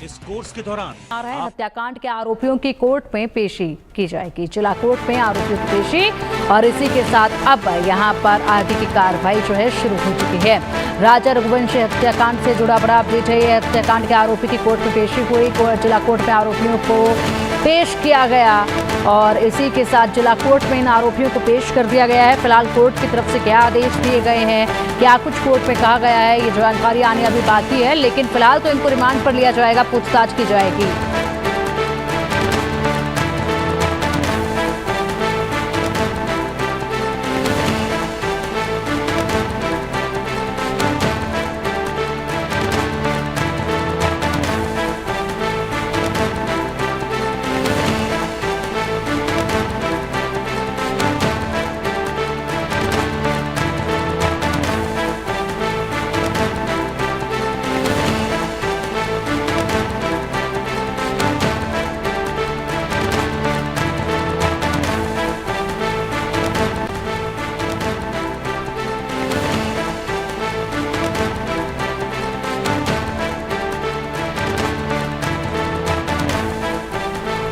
इस कोर्स के दौरान हत्याकांड के आरोपियों की कोर्ट में पेशी की जाएगी। जिला कोर्ट में आरोपियों की पेशी और इसी के साथ अब यहां पर आगे की कार्रवाई जो है शुरू हो चुकी है। राजा रघुवंशी हत्याकांड से जुड़ा बड़ा अपडेट है। यह हत्याकांड के आरोपी की कोर्ट में पेशी हुई। जिला कोर्ट में आरोपियों को पेश किया गया और इसी के साथ जिला कोर्ट में इन आरोपियों को पेश कर दिया गया है। फिलहाल कोर्ट की तरफ से क्या आदेश दिए गए हैं, क्या कुछ कोर्ट में कहा गया है, ये जानकारी आनी अभी बाकी है, लेकिन फिलहाल तो इनको रिमांड पर लिया जाएगा, पूछताछ की जाएगी।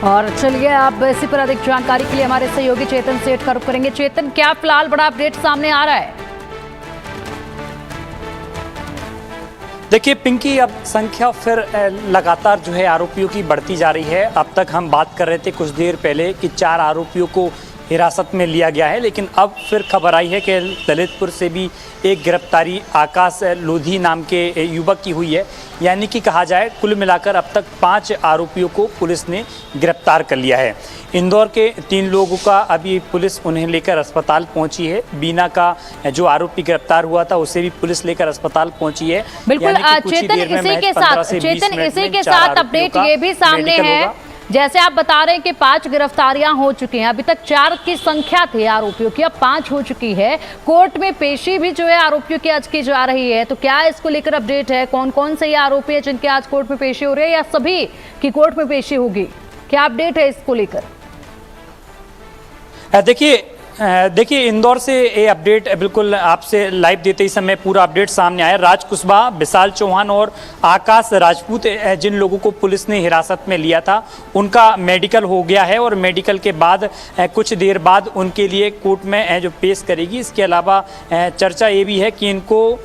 और चलिए अब इसी पर अधिक जानकारी के लिए हमारे सहयोगी चेतन सेठ का रुख करेंगे। चेतन, क्या फिलहाल बड़ा अपडेट सामने आ रहा है? देखिए पिंकी, अब संख्या फिर लगातार जो है आरोपियों की बढ़ती जा रही है। अब तक हम बात कर रहे थे कुछ देर पहले कि 4 आरोपियों को हिरासत में लिया गया है, लेकिन अब फिर खबर आई है कि ललितपुर से भी एक गिरफ्तारी आकाश लोधी नाम के युवक की हुई है। यानी कि कहा जाए कुल मिलाकर अब तक 5 आरोपियों को पुलिस ने गिरफ्तार कर लिया है। इंदौर के 3 लोगों का अभी पुलिस उन्हें लेकर अस्पताल पहुंची है। बीना का जो आरोपी गिरफ्तार हुआ था उसे भी पुलिस लेकर अस्पताल पहुंची है। बिल्कुल चेतन, इसी के साथ अपडेट ये भी सामने है, जैसे आप बता रहे हैं कि 5 गिरफ्तारियां हो चुकी हैं। अभी तक 4 की संख्या थी आरोपियों की, अब 5 हो चुकी है। कोर्ट में पेशी भी जो है आरोपियों की आज की जा रही है, तो क्या इसको लेकर अपडेट है? कौन कौन से ये आरोपी है जिनके आज कोर्ट में पेशी हो रही है, या सभी की कोर्ट में पेशी होगी? क्या अपडेट है इसको लेकर? देखिए इंदौर से ये अपडेट बिल्कुल आपसे लाइव देते ही समय पूरा अपडेट सामने आया। राज कुशवाहा, विशाल चौहान और आकाश राजपूत जिन लोगों को पुलिस ने हिरासत में लिया था उनका मेडिकल हो गया है और मेडिकल के बाद कुछ देर बाद उनके लिए कोर्ट में जो पेश करेगी। इसके अलावा चर्चा ये भी है कि इनको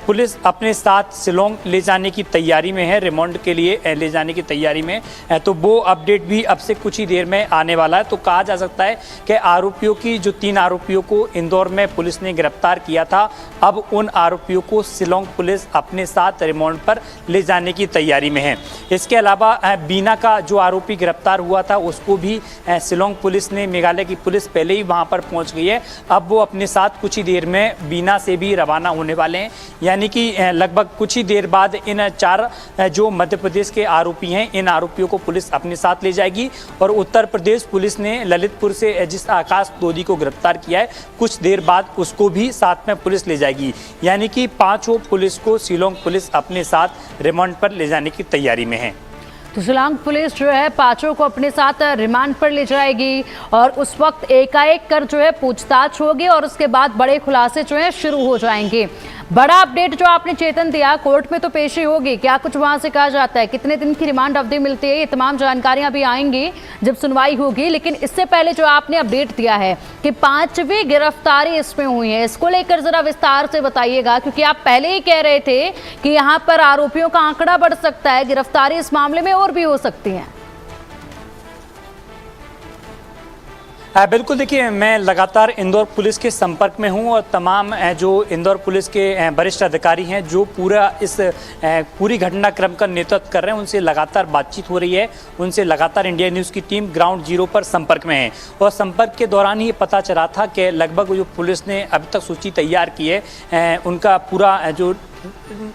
पुलिस अपने साथ शिलोंग ले जाने की तैयारी में है, रिमांड के लिए ले जाने की तैयारी में। तो वो अपडेट भी अब से कुछ ही देर में आने वाला है। तो कहा जा सकता है कि आरोपियों की जो 3 आरोपियों को इंदौर में पुलिस ने गिरफ्तार किया था, अब उन आरोपियों को शिलोंग पुलिस अपने साथ रिमांड पर ले जाने की तैयारी में है। इसके अलावा बीना का जो आरोपी गिरफ्तार हुआ था उसको भी शिलोंग पुलिस ने, मेघालय की पुलिस पहले ही वहाँ पर पहुँच गई है। अब वो अपने साथ कुछ ही देर में बीना से भी रवाना होने वाले हैं। यानी कि लगभग कुछ ही देर बाद इन 4 जो मध्य प्रदेश के आरोपी हैं, इन आरोपियों को पुलिस अपने साथ ले जाएगी। और उत्तर प्रदेश पुलिस ने ललितपुर से जिस आकाश लोधी को गिरफ्तार किया है, कुछ देर बाद उसको भी साथ में पुलिस ले जाएगी। यानी कि 5 पुलिस को शिलोंग पुलिस अपने साथ रिमांड पर ले जाने की तैयारी में है। तो शिलोंग पुलिस जो है 5 को अपने साथ रिमांड पर ले जाएगी और उस वक्त एकाएक कर जो है पूछताछ होगी और उसके बाद बड़े खुलासे जो है शुरू हो जाएंगे। बड़ा अपडेट जो आपने चेतन दिया, कोर्ट में तो पेशी होगी, क्या कुछ वहां से कहा जाता है, कितने दिन की रिमांड अवधि मिलती है, ये तमाम जानकारियां भी आएंगी जब सुनवाई होगी। लेकिन इससे पहले जो आपने अपडेट दिया है कि 5वीं गिरफ्तारी इसमें हुई है, इसको लेकर जरा विस्तार से बताइएगा, क्योंकि आप पहले ही कह रहे थे कि यहाँ पर आरोपियों का आंकड़ा बढ़ सकता है, गिरफ्तारी इस मामले में और भी हो सकती है। बिल्कुल, देखिए मैं लगातार इंदौर पुलिस के संपर्क में हूं और तमाम जो इंदौर पुलिस के वरिष्ठ अधिकारी हैं जो पूरी घटनाक्रम का नेतृत्व कर रहे हैं, उनसे लगातार बातचीत हो रही है। उनसे लगातार इंडिया न्यूज़ की टीम ग्राउंड जीरो पर संपर्क में है और संपर्क के दौरान ही पता चला था कि लगभग जो पुलिस ने अभी तक सूची तैयार की है, उनका पूरा जो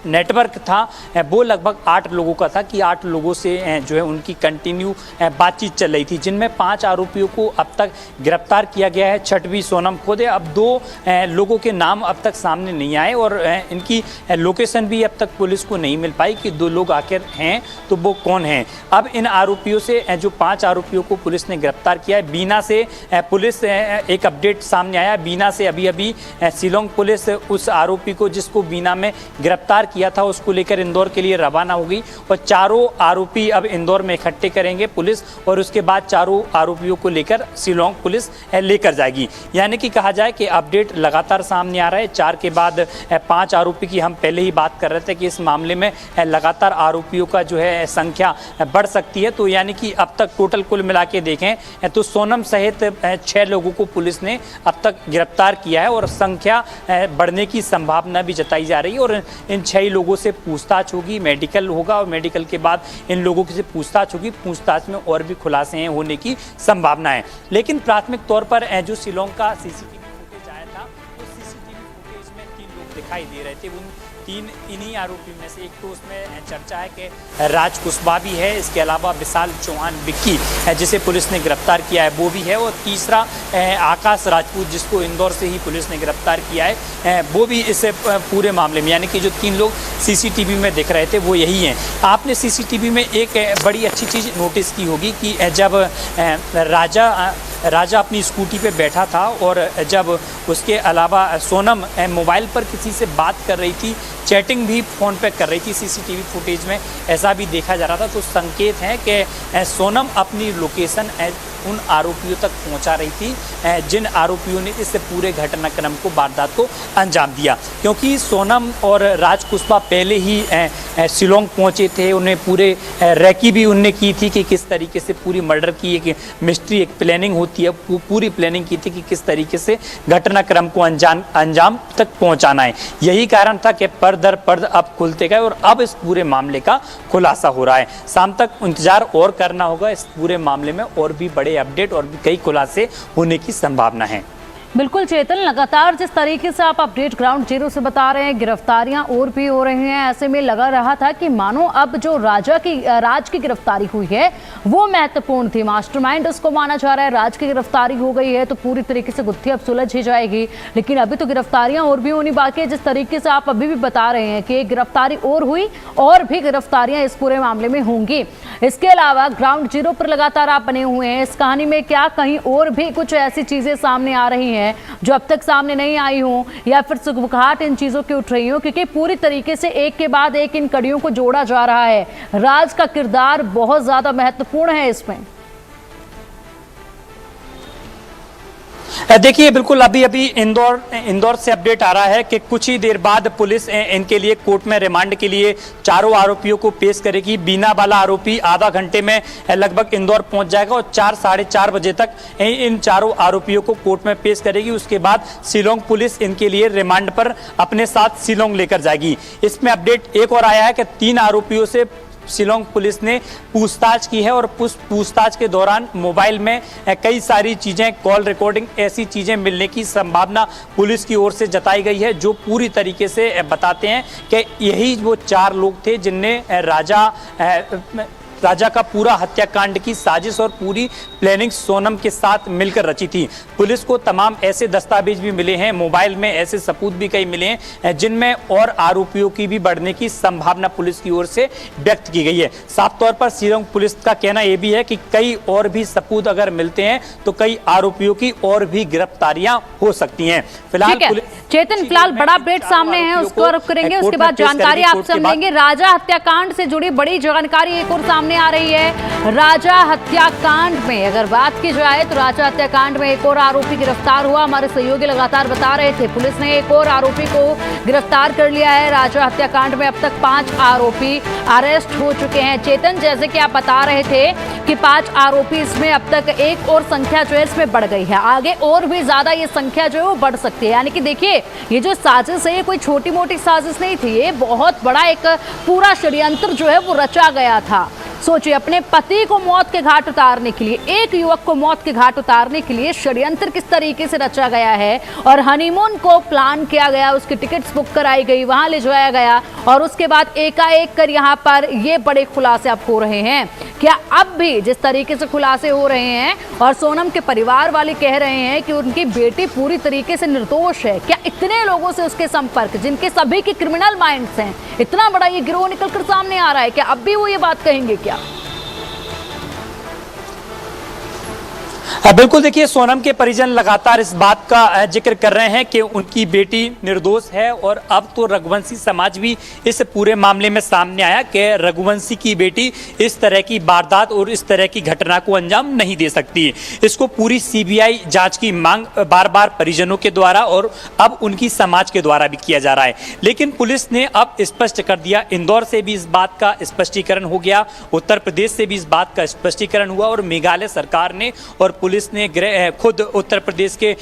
नेटवर्क था वो लगभग 8 लोगों का था कि 8 लोगों से जो है उनकी कंटिन्यू बातचीत चल रही थी, जिनमें 5 आरोपियों को अब तक गिरफ्तार किया गया है। छठवीं सोनम खोदे। अब 2 लोगों के नाम अब तक सामने नहीं आए और इनकी लोकेशन भी अब तक पुलिस को नहीं मिल पाई कि 2 लोग आखिर हैं तो वो कौन हैं। अब इन आरोपियों से जो 5 आरोपियों को पुलिस ने गिरफ्तार किया है, बीना से पुलिस एक अपडेट सामने आया। बीना से अभी शिलोंग पुलिस उस आरोपी को जिसको बीना में गिरफ्तार किया था उसको लेकर इंदौर के लिए रवाना होगी और चारों आरोपी अब इंदौर में इकट्ठे करेंगे पुलिस और उसके बाद चारों आरोपियों को लेकर शिलोंग पुलिस लेकर जाएगी। यानी कि कहा जाए कि अपडेट लगातार सामने आ रहा है। 4 के बाद 5 आरोपी की हम पहले ही बात कर रहे थे कि इस मामले में लगातार आरोपियों का जो है संख्या बढ़ सकती है। तो यानी कि अब तक टोटल कुल मिला के देखें तो सोनम सहित 6 लोगों को पुलिस ने अब तक गिरफ्तार किया है और संख्या बढ़ने की संभावना भी जताई जा रही है। और इन 6 लोगों से पूछताछ होगी, मेडिकल होगा और मेडिकल के बाद इन लोगों से पूछताछ होगी। पूछताछ में और भी खुलासे होने की संभावना है। लेकिन प्राथमिक तौर पर जो शिलोंग का सीसीटीवी फुटेज आया था उस सीसीटीवी फुटेज में 3 लोग दिखाई दे रहे थे। उन 3 इन्हीं आरोपी में से एक तो उसमें चर्चा है कि राज कुशवाहा भी है, इसके अलावा विशाल चौहान विक्की जिसे पुलिस ने गिरफ्तार किया है वो भी है और तीसरा आकाश राजपूत जिसको इंदौर से ही पुलिस ने गिरफ्तार किया है वो भी इस पूरे मामले में, यानी कि जो 3 लोग सीसीटीवी में दिख रहे थे वो यही हैं। आपने सीसीटीवी में एक बड़ी अच्छी चीज़ नोटिस की होगी कि जब राजा अपनी स्कूटी पे बैठा था और जब उसके अलावा सोनम मोबाइल पर किसी से बात कर रही थी, चैटिंग भी फ़ोन पे कर रही थी, सीसीटीवी फुटेज में ऐसा भी देखा जा रहा था। तो संकेत है कि सोनम अपनी लोकेशन उन आरोपियों तक पहुंचा रही थी जिन आरोपियों ने इस पूरे घटनाक्रम को वारदात को अंजाम दिया। क्योंकि सोनम और राज कुशवाहा पहले ही शिलोंग पहुंचे थे, उन्हें पूरे रैकी भी उनने की थी कि किस तरीके से पूरी मर्डर की एक मिस्ट्री एक प्लानिंग होती है, पूरी प्लानिंग की थी कि किस तरीके से घटनाक्रम को अंजाम तक पहुंचाना है। यही कारण था कि पर्द दर पर्द अब खुलते गए और अब इस पूरे मामले का खुलासा हो रहा है। शाम तक इंतजार और करना होगा, इस पूरे मामले में और भी बड़े अपडेट और भी कई खुलासे होने की संभावना है। बिल्कुल चेतन, लगातार जिस तरीके से आप अपडेट ग्राउंड जीरो से बता रहे हैं, गिरफ्तारियां और भी हो रही हैं, ऐसे में लगा रहा था कि मानो अब जो राज की गिरफ्तारी हुई है वो महत्वपूर्ण थी, मास्टरमाइंड उसको माना जा रहा है। राज की गिरफ्तारी हो गई है तो पूरी तरीके से गुत्थी अब सुलझ ही जाएगी, लेकिन अभी तो गिरफ्तारियां और भी होनी बाकी है। जिस तरीके से आप अभी भी बता रहे हैं कि एक गिरफ्तारी और हुई और भी गिरफ्तारियां इस पूरे मामले में होंगी। इसके अलावा ग्राउंड जीरो पर लगातार आप बने हुए हैं, इस कहानी में क्या कहीं और भी कुछ ऐसी चीजें सामने आ रही हैं जो अब तक सामने नहीं आई हो या फिर सुगबुगाहट इन चीजों की उठ रही हो? क्योंकि पूरी तरीके से एक के बाद एक इन कड़ियों को जोड़ा जा रहा है। राज का किरदार बहुत ज्यादा महत्वपूर्ण है इसमें। देखिए बिल्कुल अभी इंदौर से अपडेट आ रहा है कि कुछ ही देर बाद पुलिस इनके लिए कोर्ट में रिमांड के लिए चारों आरोपियों को पेश करेगी। बीना वाला आरोपी आधा घंटे में लगभग इंदौर पहुंच जाएगा और 4 साढ़े 4 बजे तक इन चारों आरोपियों को कोर्ट में पेश करेगी। उसके बाद शिलोंग पुलिस इनके लिए रिमांड पर अपने साथ शिलोंग लेकर जाएगी। इसमें अपडेट एक और आया है कि 3 आरोपियों से शिलोंग पुलिस ने पूछताछ की है और पूछताछ के दौरान मोबाइल में कई सारी चीज़ें, कॉल रिकॉर्डिंग, ऐसी चीज़ें मिलने की संभावना पुलिस की ओर से जताई गई है जो पूरी तरीके से बताते हैं कि यही वो 4 लोग थे जिनने राजा का पूरा हत्याकांड की साजिश और पूरी प्लानिंग सोनम के साथ मिलकर रची थी। पुलिस को तमाम ऐसे दस्तावेज भी मिले हैं, मोबाइल में ऐसे सबूत भी कई मिले हैं जिनमें और आरोपियों की भी बढ़ने की संभावना पुलिस की ओर से व्यक्त की गई है। साफ तौर पर शिलोंग पुलिस का कहना यह भी है कि कई और भी सबूत अगर मिलते हैं तो कई आरोपियों की और भी गिरफ्तारियां हो सकती हैं। फिलहाल चेतन, फिलहाल बड़ा अपडेट सामने है, उसको रुक करेंगे, उसके बाद जानकारी आपसे हम लेंगे। राजा हत्याकांड से जुड़ी बड़ी जानकारी एक और सामने आ रही है। राजा हत्याकांड में अगर बात की जाए तो राजा हत्याकांड में एक और आरोपी गिरफ्तार हुआ। हमारे सहयोगी लगातार बता रहे थे पुलिस ने एक और आरोपी को गिरफ्तार कर लिया है। राजा हत्याकांड में अब तक 5 आरोपी अरेस्ट हो चुके हैं। चेतन, जैसे कि आप बता रहे थे कि 5 आरोपी, इसमें अब तक एक और संख्या जो है इसमें बढ़ गई है, आगे और भी ज्यादा ये संख्या जो है वो बढ़ सकती है। यानी कि देखिए ये जो साजिश है ये कोई छोटी मोटी साजिश नहीं थी, ये बहुत बड़ा एक पूरा षड्यंत्र जो है वो रचा गया था। सोचिए, अपने पति को मौत के घाट उतारने के लिए, एक युवक को मौत के घाट उतारने के लिए षड्यंत्र किस तरीके से रचा गया है और हनीमून को प्लान किया गया, उसकी टिकट्स बुक कराई गई, वहां ले जाया गया और उसके बाद एकाएक कर यहाँ पर ये बड़े खुलासे अब हो रहे हैं। क्या अब भी जिस तरीके से खुलासे हो रहे हैं और सोनम के परिवार वाले कह रहे हैं कि उनकी बेटी पूरी तरीके से निर्दोष है, क्या इतने लोगों से उसके संपर्क, जिनके सभी के क्रिमिनल माइंड्स हैं, इतना बड़ा ये गिरोह निकलकर सामने आ रहा है, क्या अब भी वो ये बात कहेंगे क्या? बिल्कुल, देखिए सोनम के परिजन लगातार इस बात का जिक्र कर रहे हैं कि उनकी बेटी निर्दोष है और अब तो रघुवंशी समाज भी इस पूरे मामले में सामने आया कि रघुवंशी की बेटी इस तरह की वारदात और इस तरह की घटना को अंजाम नहीं दे सकती। इसको पूरी सीबीआई जांच की मांग बार बार परिजनों के द्वारा और अब उनकी समाज के द्वारा भी किया जा रहा है। लेकिन पुलिस ने अब स्पष्ट कर दिया, इंदौर से भी इस बात का स्पष्टीकरण हो गया, उत्तर प्रदेश से भी इस बात का स्पष्टीकरण हुआ और मेघालय सरकार ने और पुलिस ने खुद उत्तर प्रदेश के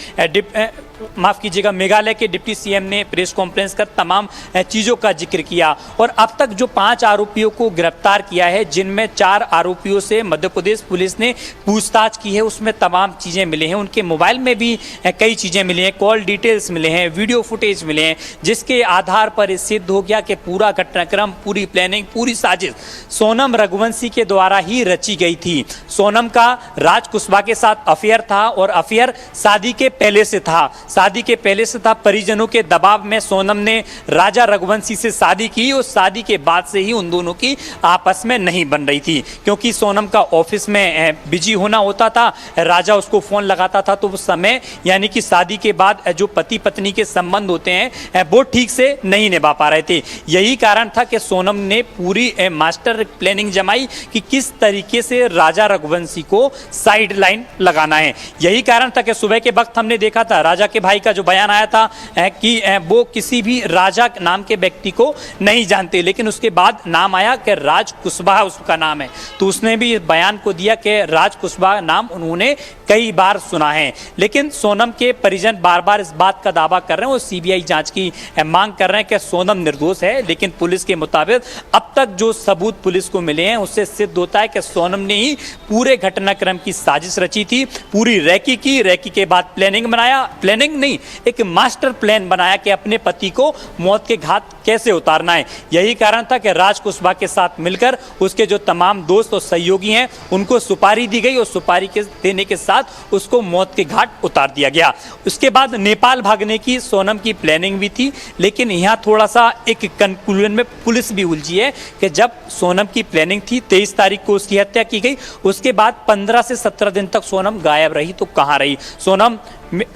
माफ कीजिएगा मेघालय के डिप्टी सीएम ने प्रेस कॉन्फ्रेंस कर तमाम चीज़ों का जिक्र किया और अब तक जो 5 आरोपियों को गिरफ्तार किया है, जिनमें 4 आरोपियों से मध्य प्रदेश पुलिस ने पूछताछ की है, उसमें तमाम चीज़ें मिली हैं। उनके मोबाइल में भी कई चीज़ें मिली हैं, कॉल डिटेल्स मिले हैं, वीडियो फुटेज मिले हैं, जिसके आधार पर ये सिद्ध हो गया कि पूरा घटनाक्रम, पूरी प्लानिंग, पूरी साजिश सोनम रघुवंशी के द्वारा ही रची गई थी। सोनम का राज कुशवाहा के साथ अफेयर था और अफेयर शादी के पहले से था, परिजनों के दबाव में सोनम ने राजा रघुवंशी से शादी की और शादी के बाद से ही उन दोनों की आपस में नहीं बन रही थी, क्योंकि सोनम का ऑफिस में बिजी होना होता था, राजा उसको फोन लगाता था, तो उस समय यानी कि शादी के बाद जो पति पत्नी के संबंध होते हैं वो ठीक से नहीं निभा पा रहे थे। यही कारण था कि सोनम ने पूरी मास्टर प्लानिंग जमाई कि किस तरीके से राजा रघुवंशी को साइड लाइन लगाना है। यही कारण था कि सुबह के वक्त हमने देखा था राजा के भाई का जो बयान आया था कि वो किसी भी राजा नाम के व्यक्ति को नहीं जानते, लेकिन उसके बाद नाम आया कि राज कुशवाहा उसका नाम है, तो उसने भी इस बयान को दिया कि राज कुशवाहा नाम उन्होंने कई बार सुना है। लेकिन सोनम के परिजन बार बार इस बात का दावा कर रहे हैं और सीबीआई जांच की मांग कर रहे हैं कि सोनम निर्दोष है, लेकिन पुलिस के मुताबिक अब तक जो सबूत पुलिस को मिले हैं उससे सिद्ध होता है कि सोनम ने ही पूरे घटनाक्रम की साजिश रची थी, पूरी रैकी की, रैकी के बाद प्लानिंग बनाया, प्लानिंग नहीं एक मास्टर प्लान बनाया कि अपने पति को मौत के घाट कैसे उतारना है। यही कारण था कि राज कुशवाहा के साथ मिलकर उसके जो तमाम दोस्त और सहयोगी हैं उनको सुपारी दी गई और सुपारी के देने के साथ उसको मौत के घाट उतार दिया गया। उसके बाद नेपाल भागने की सोनम की प्लानिंग भी थी, लेकिन यहाँ थोड़ा सा एक कंक्लूजन में पुलिस भी उलझी है कि जब सोनम की प्लानिंग थी 23 तारीख को उसकी हत्या की गई, उसके बाद 15 से 17 दिन तक सोनम गायब रही, तो कहाँ रही सोनम?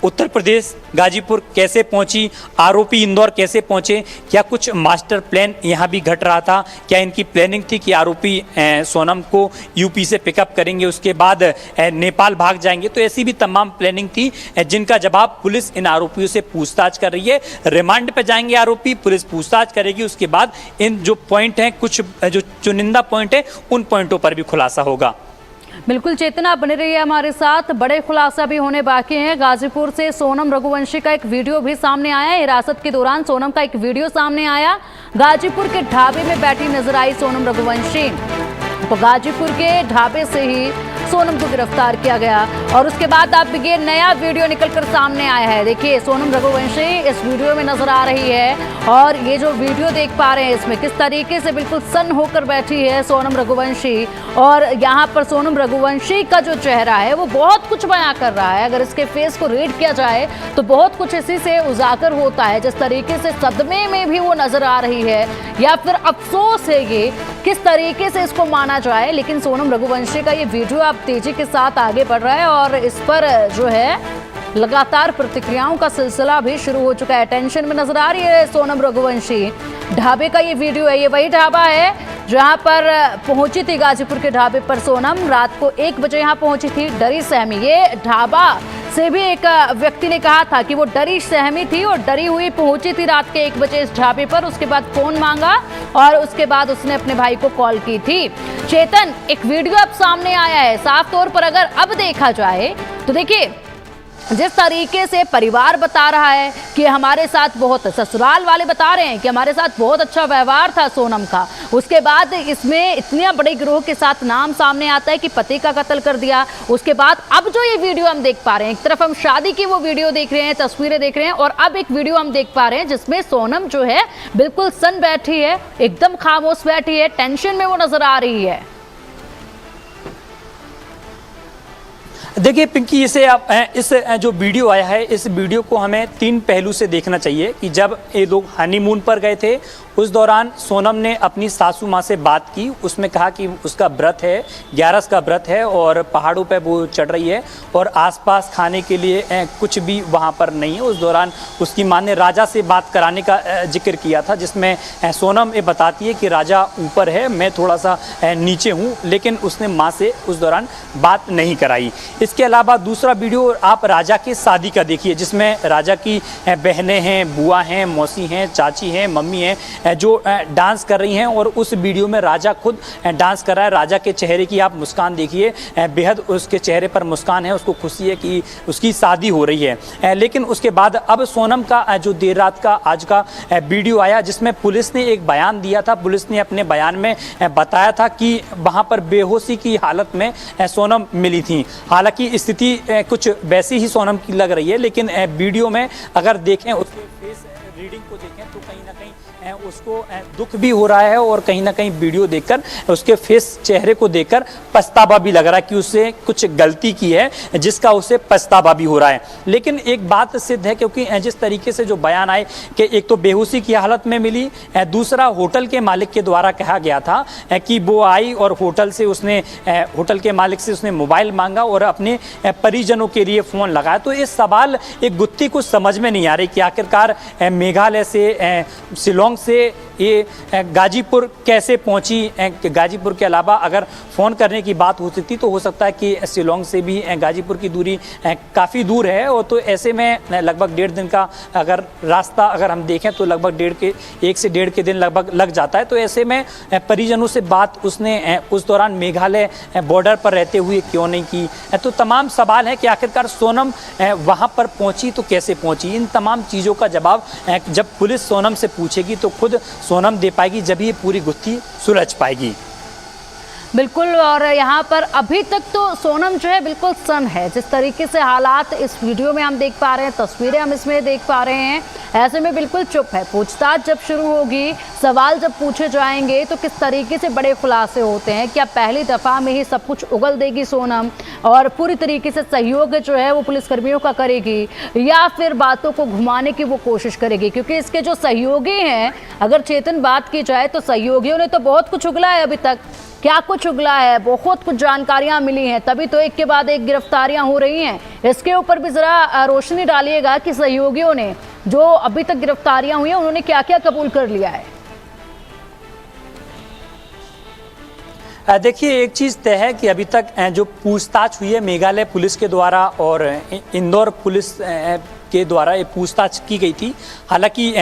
उत्तर प्रदेश गाजीपुर कैसे पहुंची, आरोपी इंदौर कैसे पहुंचे, क्या कुछ मास्टर प्लान यहाँ भी घट रहा था? क्या इनकी प्लानिंग थी कि आरोपी सोनम को यूपी से पिकअप करेंगे, उसके बाद नेपाल भाग जाएंगे? तो ऐसी भी तमाम प्लानिंग थी जिनका जवाब पुलिस इन आरोपियों से पूछताछ कर रही है। रिमांड पे जाएंगे आरोपी, पुलिस पूछताछ करेगी, उसके बाद इन जो पॉइंट हैं, कुछ जो चुनिंदा पॉइंट है, उन पॉइंटों पर भी खुलासा होगा। बिल्कुल चेतना, बने रहिए हमारे साथ, बड़े खुलासा भी होने बाकी हैं। गाजीपुर से सोनम रघुवंशी का एक वीडियो भी सामने आया, हिरासत के दौरान सोनम का एक वीडियो सामने आया। गाजीपुर के ढाबे में बैठी नजर आई सोनम रघुवंशी, तो गाजीपुर के ढाबे से ही सोनम को गिरफ्तार किया गया और उसके बाद अब ये नया वीडियो निकलकर सामने आया है। देखिए सोनम रघुवंशी इस वीडियो में नजर आ रही है और ये जो वीडियो देख पा रहे हैं इसमें किस तरीके से बिल्कुल सन्न होकर बैठी है सोनम रघुवंशी, और यहाँ पर सोनम रघुवंशी का जो चेहरा है वो बहुत कुछ बयां कर रहा है। अगर इसके फेस को रीड किया जाए तो बहुत कुछ इसी से उजागर होता है, जिस तरीके से सदमे में भी वो नजर आ रही है या फिर अफसोस है, ये किस तरीके से इसको माना जाए। लेकिन सोनम रघुवंशी का ये वीडियो अब तेजी के साथ आगे बढ़ रहा है और इस पर जो है लगातार प्रतिक्रियाओं का सिलसिला भी शुरू हो चुका है। टेंशन में नजर आ रही है सोनम रघुवंशी। ढाबे का ये वीडियो है, ये वही ढाबा है जहां पर पहुंची थी। गाजीपुर के ढाबे पर सोनम रात को 1 बजे यहां पहुंची थी, डरी सहमी। ये ढाबा से भी एक व्यक्ति ने कहा था कि वो डरी सहमी थी और डरी हुई पहुंची थी रात के 1 बजे इस ढाबे पर। उसके बाद फोन मांगा और उसके बाद उसने अपने भाई को कॉल की थी। चेतन, एक वीडियो अब सामने आया है, साफ तौर पर अगर अब देखा जाए तो देखिए जिस तरीके से परिवार बता रहा है कि हमारे साथ बहुत, ससुराल वाले बता रहे हैं कि हमारे साथ बहुत अच्छा व्यवहार था सोनम का, उसके बाद इसमें इतने बड़े गिरोह के साथ नाम सामने आता है कि पति का कत्ल कर दिया। उसके बाद अब जो ये वीडियो हम देख पा रहे हैं, एक तरफ हम शादी की वो वीडियो देख रहे हैं, तस्वीरें देख रहे हैं, और अब एक वीडियो हम देख पा रहे हैं जिसमें सोनम जो है बिल्कुल सन बैठी है, एकदम खामोश बैठी है, टेंशन में वो नजर आ रही है। देखिए पिंकी, इस जो वीडियो आया है, इस वीडियो को हमें 3 पहलू से देखना चाहिए कि जब ये लोग हनीमून पर गए थे उस दौरान सोनम ने अपनी सासू माँ से बात की। उसमें कहा कि उसका व्रत है, 11 का व्रत है और पहाड़ों पे वो चढ़ रही है और आसपास खाने के लिए कुछ भी वहाँ पर नहीं है। उस दौरान उसकी माँ ने राजा से बात कराने का जिक्र किया था, जिसमें सोनम ये बताती है कि राजा ऊपर है, मैं थोड़ा सा नीचे हूँ, लेकिन उसने माँ से उस दौरान बात नहीं कराई। इसके अलावा दूसरा वीडियो आप राजा की शादी का देखिए, जिसमें राजा की बहनें हैं, बुआ हैं, मौसी हैं, चाची हैं, मम्मी हैं, जो डांस कर रही हैं और उस वीडियो में राजा खुद डांस कर रहा है। राजा के चेहरे की आप मुस्कान देखिए, बेहद उसके चेहरे पर मुस्कान है, उसको खुशी है कि उसकी शादी हो रही है। लेकिन उसके बाद अब सोनम का जो देर रात का आज का वीडियो आया, जिसमें पुलिस ने एक बयान दिया था। पुलिस ने अपने बयान में बताया था कि वहाँ पर बेहोशी की हालत में सोनम मिली थी। हालांकि स्थिति कुछ वैसी ही सोनम की लग रही है, लेकिन वीडियो में अगर देखें, उसके फेस रीडिंग को देखें तो कहीं ना कहीं उसको दुख भी हो रहा है और कहीं ना कहीं वीडियो देखकर उसके फेस चेहरे को देखकर पछतावा भी लग रहा है कि उससे कुछ गलती की है, जिसका उसे पछतावा भी हो रहा है। लेकिन एक बात सिद्ध है, क्योंकि जिस तरीके से जो बयान आए कि एक तो बेहोशी की हालत में मिली, दूसरा होटल के मालिक के द्वारा कहा गया था कि वो आई और होटल के मालिक से उसने मोबाइल मांगा और अपने परिजनों के लिए फ़ोन लगाया। तो ये सवाल एक गुत्थी कुछ समझ में नहीं आ रही कि आखिरकार मेघालय से, शिलोंग से ये गाजीपुर कैसे पहुंची। गाजीपुर के अलावा अगर फ़ोन करने की बात हो सकती तो हो सकता है कि शिलोंग से भी गाजीपुर की दूरी काफ़ी दूर है, और तो ऐसे में लगभग 1.5 दिन का अगर रास्ता अगर हम देखें तो लगभग 1 से 1.5 के दिन लगभग लग जाता है। तो ऐसे में परिजनों से बात उसने उस दौरान मेघालय बॉर्डर पर रहते हुए क्यों नहीं की। तो तमाम सवाल है कि आखिरकार सोनम वहाँ पर पहुँची तो कैसे पहुँची। इन तमाम चीज़ों का जवाब जब पुलिस सोनम से पूछेगी तो खुद सोनम दे पाएगी, जब ये पूरी गुत्थी सुलझ पाएगी। बिल्कुल, और यहाँ पर अभी तक तो सोनम जो है बिल्कुल सन है। जिस तरीके से हालात इस वीडियो में हम देख पा रहे हैं, तस्वीरें हम इसमें देख पा रहे हैं, ऐसे में बिल्कुल चुप है। पूछताछ जब शुरू होगी, सवाल जब पूछे जाएंगे तो किस तरीके से बड़े खुलासे होते हैं। क्या पहली दफ़ा में ही सब कुछ उगल देगी सोनम और पूरी तरीके से सहयोग जो है वो पुलिसकर्मियों का करेगी, या फिर बातों को घुमाने की वो कोशिश करेगी? क्योंकि इसके जो सहयोगी हैं, अगर चेतन बात की जाए तो सहयोगियों ने तो बहुत कुछ उगला है। अभी तक क्या कुछ उगला है, बहुत कुछ जानकारियां मिली हैं, तभी तो एक के बाद एक गिरफ्तारियां हो रही हैं। इसके ऊपर भी ज़रा रोशनी डालिएगा कि सहयोगियों ने जो अभी तक गिरफ्तारियां हुई हैं उन्होंने क्या क्या कबूल कर लिया है। देखिए, एक चीज़ तय है कि अभी तक जो पूछताछ हुई है मेघालय पुलिस के द्वारा और इंदौर पुलिस के द्वारा ये पूछताछ की गई थी। हालांकि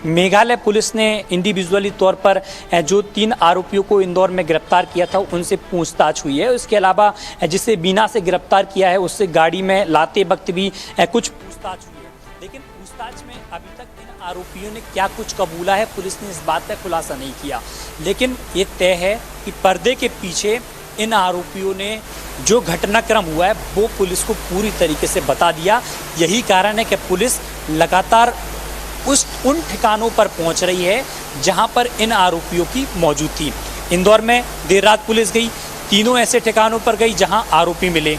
मेघालय पुलिस ने इंडिविजुअली तौर पर जो 3 आरोपियों को इंदौर में गिरफ्तार किया था उनसे पूछताछ हुई है। इसके अलावा जिसे बीना से गिरफ्तार किया है उससे गाड़ी में लाते वक्त भी कुछ पूछताछ हुई है। लेकिन पूछताछ में अभी तक इन आरोपियों ने क्या कुछ कबूला है, पुलिस ने इस बात का खुलासा नहीं किया। लेकिन ये तय है कि पर्दे के पीछे इन आरोपियों ने जो घटनाक्रम हुआ है वो पुलिस को पूरी तरीके से बता दिया। यही कारण है कि पुलिस लगातार उन ठिकानों पर पहुंच रही है जहां पर इन आरोपियों की मौजूद थी। इंदौर में देर रात पुलिस गई, 3 ऐसे ठिकानों पर गई जहां आरोपी मिले।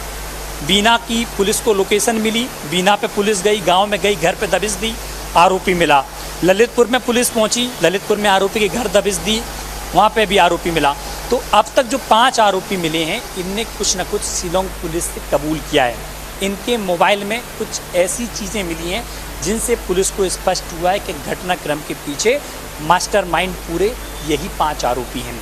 बीना की पुलिस को लोकेशन मिली, बीना पे पुलिस गई, गांव में गई, घर पे दबिश दी, आरोपी मिला। ललितपुर में पुलिस पहुंची, ललितपुर में आरोपी के घर दबिश दी, वहाँ पे भी आरोपी मिला। तो अब तक जो 5 आरोपी मिले हैं, इनने कुछ न कुछ शिलोंग पुलिस से कबूल किया है। इनके मोबाइल में कुछ ऐसी चीज़ें मिली हैं जिनसे पुलिस को स्पष्ट हुआ है कि घटनाक्रम के पीछे मास्टरमाइंड पूरे यही 5 आरोपी हैं।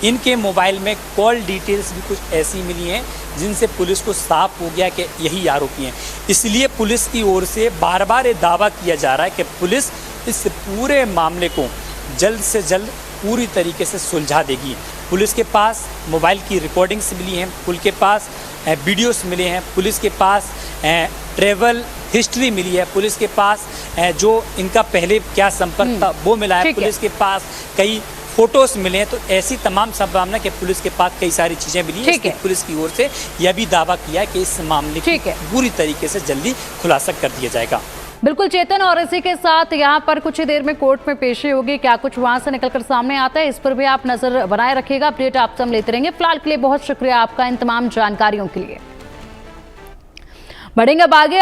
इनके मोबाइल में कॉल डिटेल्स भी कुछ ऐसी मिली हैं जिनसे पुलिस को साफ हो गया कि यही आरोपी हैं। इसलिए पुलिस की ओर से बार बार ये दावा किया जा रहा है कि पुलिस इस पूरे मामले को जल्द से जल्द पूरी तरीके से सुलझा देगी। पुलिस के पास मोबाइल की रिकॉर्डिंग्स मिली हैं, पुलिस के पास वीडियोस मिले हैं, पुलिस के पास ट्रैवल हिस्ट्री मिली है, पुलिस के पास जो इनका पहले क्या संपर्क था वो मिला है, पुलिस के पास कई फोटोज मिले हैं। तो ऐसी तमाम संभावना कि पुलिस के पास कई सारी चीज़ें मिली हैं। पुलिस की ओर से यह भी दावा किया है कि इस मामले की पूरी तरीके से जल्दी खुलासा कर दिया जाएगा। बिल्कुल चेतन, और इसी के साथ यहाँ पर कुछ ही देर में कोर्ट में पेशी होगी। क्या कुछ वहाँ से निकलकर सामने आता है, इस पर भी आप नजर बनाए रखिएगा। अपडेट आपसे हम लेते रहेंगे। फिलहाल के लिए बहुत शुक्रिया आपका इन तमाम जानकारियों के लिए। बढ़ेंगे अब आगे।